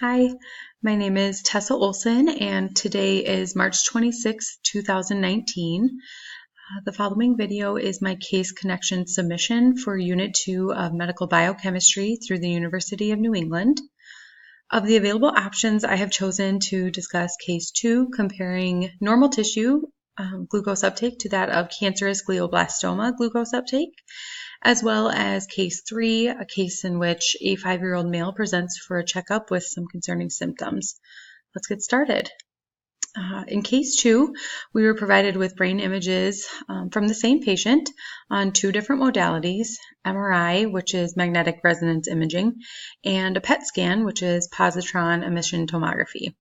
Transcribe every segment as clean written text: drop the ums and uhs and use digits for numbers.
Hi, my name is Tessa Olson, and today is March 26, 2019. The following video is my case connection submission for Unit 2 of Medical Biochemistry through the University of New England. Of the available options, I have chosen to discuss Case 2, comparing normal tissue glucose uptake to that of cancerous glioblastoma glucose uptake, as well as Case 3, a case in which a 5-year-old male presents for a checkup with some concerning symptoms. Let's get started. In Case 2, we were provided with brain images from the same patient on 2 different modalities, MRI, which is magnetic resonance imaging, and a PET scan, which is positron emission tomography.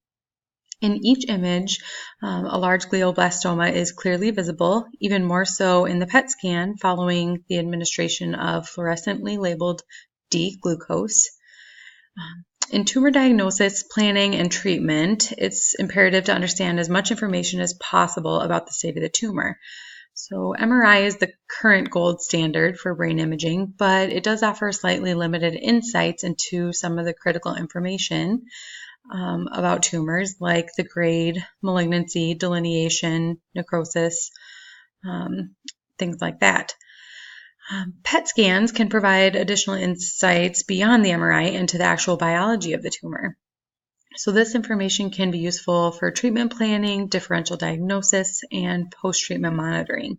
In each image, a large glioblastoma is clearly visible, even more so in the PET scan following the administration of fluorescently labeled D-glucose. In tumor diagnosis, planning, and treatment, it's imperative to understand as much information as possible about the state of the tumor. So MRI is the current gold standard for brain imaging, but it does offer slightly limited insights into some of the critical information about tumors, like the grade, malignancy, delineation, necrosis, things like that. PET scans can provide additional insights beyond the MRI into the actual biology of the tumor. So this information can be useful for treatment planning, differential diagnosis, and post-treatment monitoring.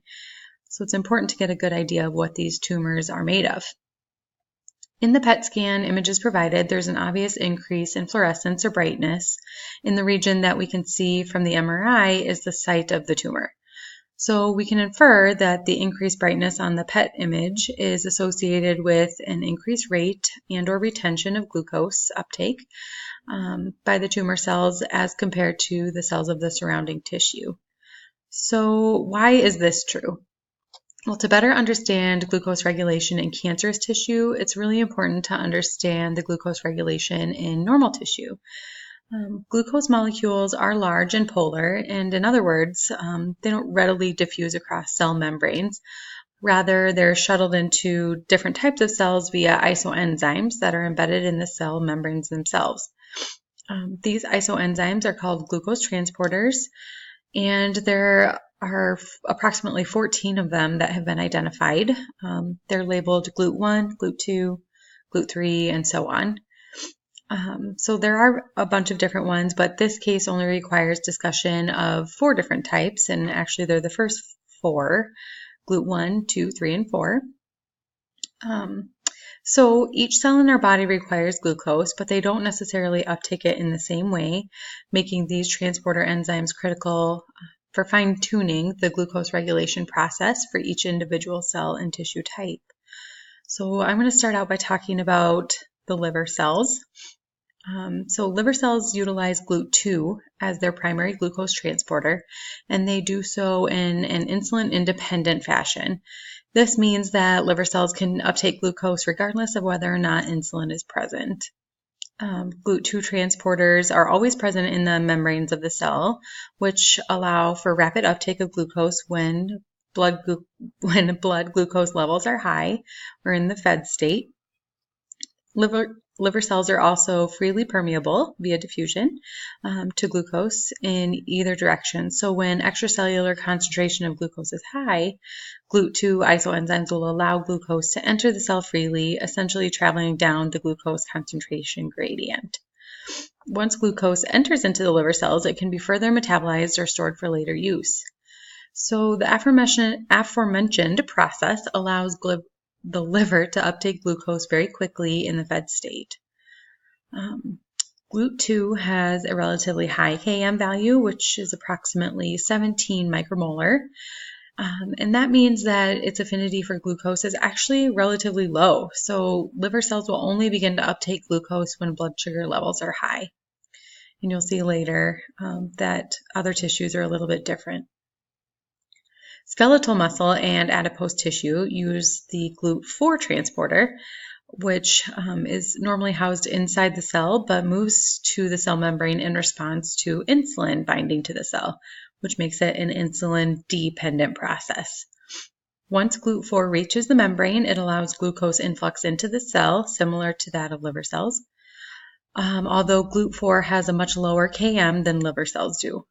So it's important to get a good idea of what these tumors are made of. In the PET scan images provided, there's an obvious increase in fluorescence or brightness in the region that we can see from the MRI is the site of the tumor. So we can infer that the increased brightness on the PET image is associated with an increased rate and or retention of glucose uptake by the tumor cells as compared to the cells of the surrounding tissue. So why is this true? Well, to better understand glucose regulation in cancerous tissue, it's really important to understand the glucose regulation in normal tissue. Glucose molecules are large and polar, and in other words, they don't readily diffuse across cell membranes. Rather, they're shuttled into different types of cells via isoenzymes that are embedded in the cell membranes themselves. These isoenzymes are called glucose transporters, and there are approximately 14 of them that have been identified. They're labeled GLUT1, GLUT2, GLUT3, and so on. So there are a bunch of different ones, but this case only requires discussion of 4 different types, and actually they're the first 4, GLUT1, 2, 3, and 4. So each cell in our body requires glucose, but they don't necessarily uptake it in the same way, making these transporter enzymes critical for fine-tuning the glucose regulation process for each individual cell and tissue type. So I'm going to start out by talking about the liver cells. So liver cells utilize GLUT2 as their primary glucose transporter, and they do so in an insulin-independent fashion. This means that liver cells can uptake glucose regardless of whether or not insulin is present. GLUT2 transporters are always present in the membranes of the cell, which allow for rapid uptake of glucose when blood glucose levels are high or in the fed state. Liver cells are also freely permeable via diffusion to glucose in either direction. So when extracellular concentration of glucose is high, GLUT2 isoenzymes will allow glucose to enter the cell freely, essentially traveling down the glucose concentration gradient. Once glucose enters into the liver cells, it can be further metabolized or stored for later use. So the aforementioned process allows the liver to uptake glucose very quickly in the fed state. GLUT2 has a relatively high Km value, which is approximately 17 micromolar. And that means that its affinity for glucose is actually relatively low. So liver cells will only begin to uptake glucose when blood sugar levels are high. And you'll see later that other tissues are a little bit different. Skeletal muscle and adipose tissue use the GLUT4 transporter, which is normally housed inside the cell but moves to the cell membrane in response to insulin binding to the cell, which makes it an insulin-dependent process. Once GLUT4 reaches the membrane, it allows glucose influx into the cell, similar to that of liver cells. although GLUT4 has a much lower Km than liver cells do.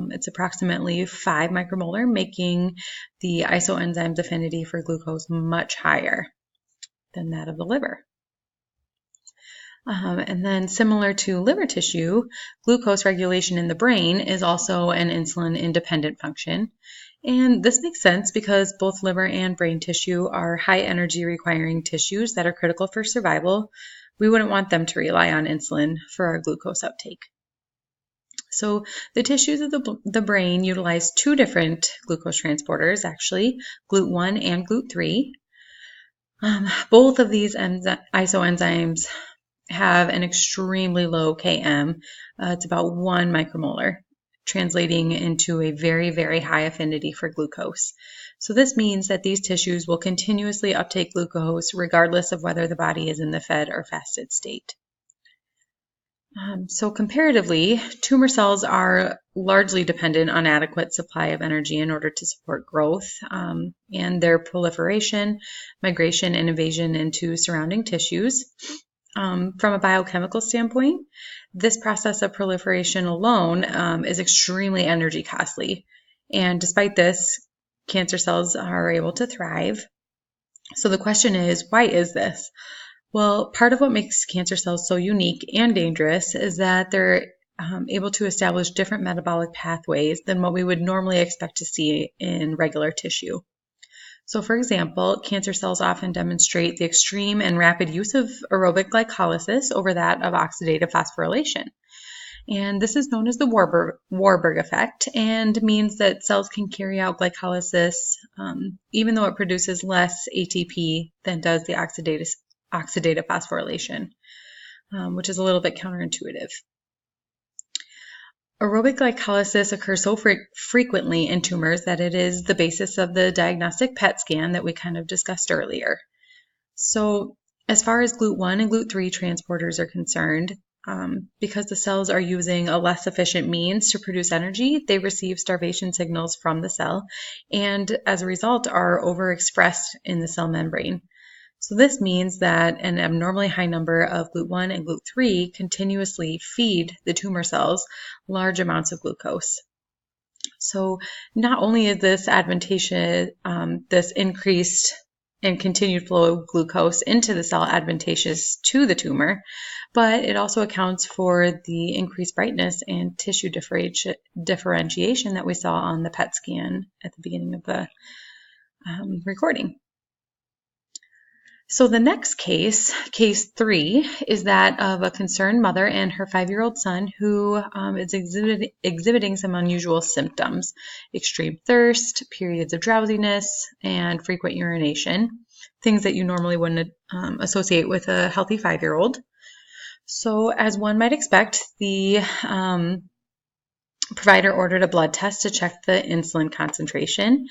It's approximately 5 micromolar, making the isoenzyme's affinity for glucose much higher than that of the liver. And then similar to liver tissue, glucose regulation in the brain is also an insulin-independent function. And this makes sense because both liver and brain tissue are high energy requiring tissues that are critical for survival. We wouldn't want them to rely on insulin for our glucose uptake. So the tissues of the brain utilize two different glucose transporters, actually, GLUT1 and GLUT3. Both of these isoenzymes have an extremely low Km. It's about 1 micromolar, translating into a very, very high affinity for glucose. So this means that these tissues will continuously uptake glucose regardless of whether the body is in the fed or fasted state. So comparatively, tumor cells are largely dependent on adequate supply of energy in order to support growth and their proliferation, migration, and invasion into surrounding tissues. From a biochemical standpoint, this process of proliferation alone is extremely energy costly. And despite this, cancer cells are able to thrive. So the question is, why is this? Well, part of what makes cancer cells so unique and dangerous is that they're able to establish different metabolic pathways than what we would normally expect to see in regular tissue. So for example, cancer cells often demonstrate the extreme and rapid use of aerobic glycolysis over that of oxidative phosphorylation. And this is known as the Warburg effect and means that cells can carry out glycolysis even though it produces less ATP than does the oxidative phosphorylation, which is a little bit counterintuitive. Aerobic glycolysis occurs so frequently in tumors that it is the basis of the diagnostic PET scan that we kind of discussed earlier. So as far as GLUT1 and GLUT3 transporters are concerned, because the cells are using a less efficient means to produce energy, they receive starvation signals from the cell and as a result are overexpressed in the cell membrane. So this means that an abnormally high number of GLUT1 and GLUT3 continuously feed the tumor cells large amounts of glucose. So not only is this advantageous, this increased and continued flow of glucose into the cell advantageous to the tumor, but it also accounts for the increased brightness and tissue differentiation that we saw on the PET scan at the beginning of the recording. So the next case, case 3, is that of a concerned mother and her 5-year-old son who is exhibiting some unusual symptoms: extreme thirst, periods of drowsiness, and frequent urination, things that you normally wouldn't associate with a healthy 5-year-old. So as one might expect, the provider ordered a blood test to check the insulin concentration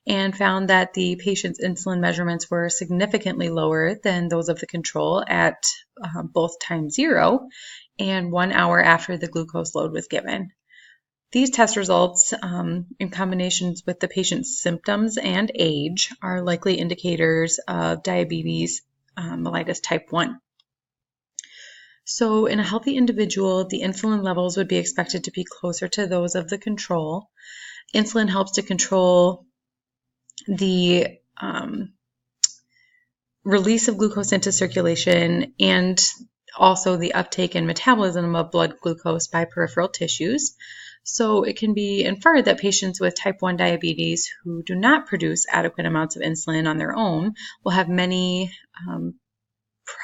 and found that the patient's insulin measurements were significantly lower than those of the control at both time 0 and 1 hour after the glucose load was given. These test results, in combinations with the patient's symptoms and age, are likely indicators of diabetes mellitus type 1. So in a healthy individual, the insulin levels would be expected to be closer to those of the control. Insulin helps to control the release of glucose into circulation and also the uptake and metabolism of blood glucose by peripheral tissues. So it can be inferred that patients with type 1 diabetes who do not produce adequate amounts of insulin on their own will have many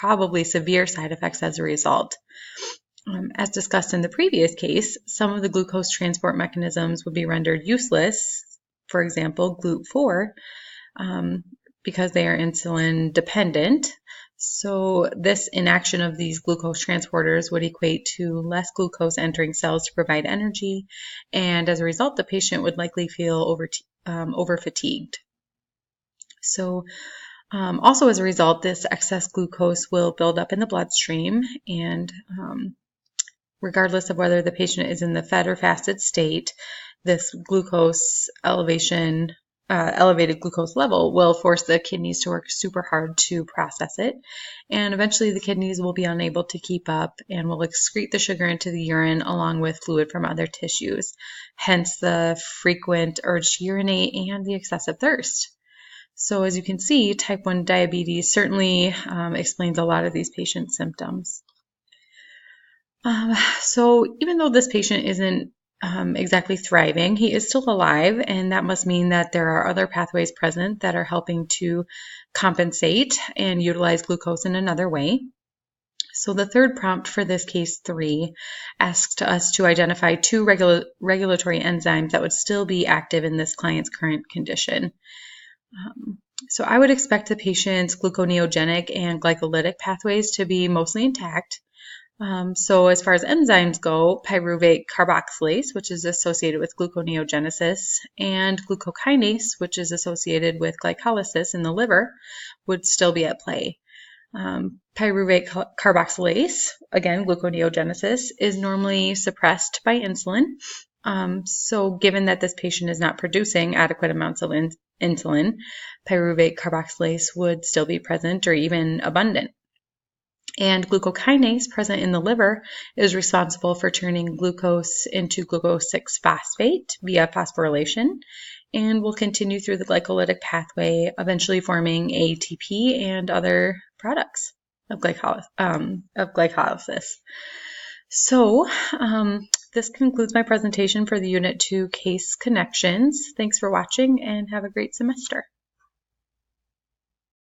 probably severe side effects as a result. As discussed in the previous case, some of the glucose transport mechanisms would be rendered useless, for example, GLUT4, because they are insulin dependent. So this inaction of these glucose transporters would equate to less glucose entering cells to provide energy, and as a result, the patient would likely feel over-fatigued. So also as a result, this excess glucose will build up in the bloodstream, and regardless of whether the patient is in the fed or fasted state, this glucose elevation elevated glucose level will force the kidneys to work super hard to process it. And eventually the kidneys will be unable to keep up and will excrete the sugar into the urine along with fluid from other tissues. Hence the frequent urge to urinate and the excessive thirst. So as you can see, type 1 diabetes certainly explains a lot of these patients' symptoms. So even though this patient isn't exactly thriving, he is still alive, and that must mean that there are other pathways present that are helping to compensate and utilize glucose in another way. So the third prompt for this case 3 asked us to identify 2 regulatory enzymes that would still be active in this client's current condition. So I would expect the patient's gluconeogenic and glycolytic pathways to be mostly intact. So as far as enzymes go, pyruvate carboxylase, which is associated with gluconeogenesis, and glucokinase, which is associated with glycolysis in the liver, would still be at play. Pyruvate carboxylase, again, gluconeogenesis, is normally suppressed by insulin. So given that this patient is not producing adequate amounts of insulin, pyruvate carboxylase would still be present or even abundant. And glucokinase, present in the liver, is responsible for turning glucose into glucose 6-phosphate via phosphorylation and will continue through the glycolytic pathway, eventually forming ATP and other products of glycolysis. So this concludes my presentation for the Unit 2 case connections. Thanks for watching and have a great semester.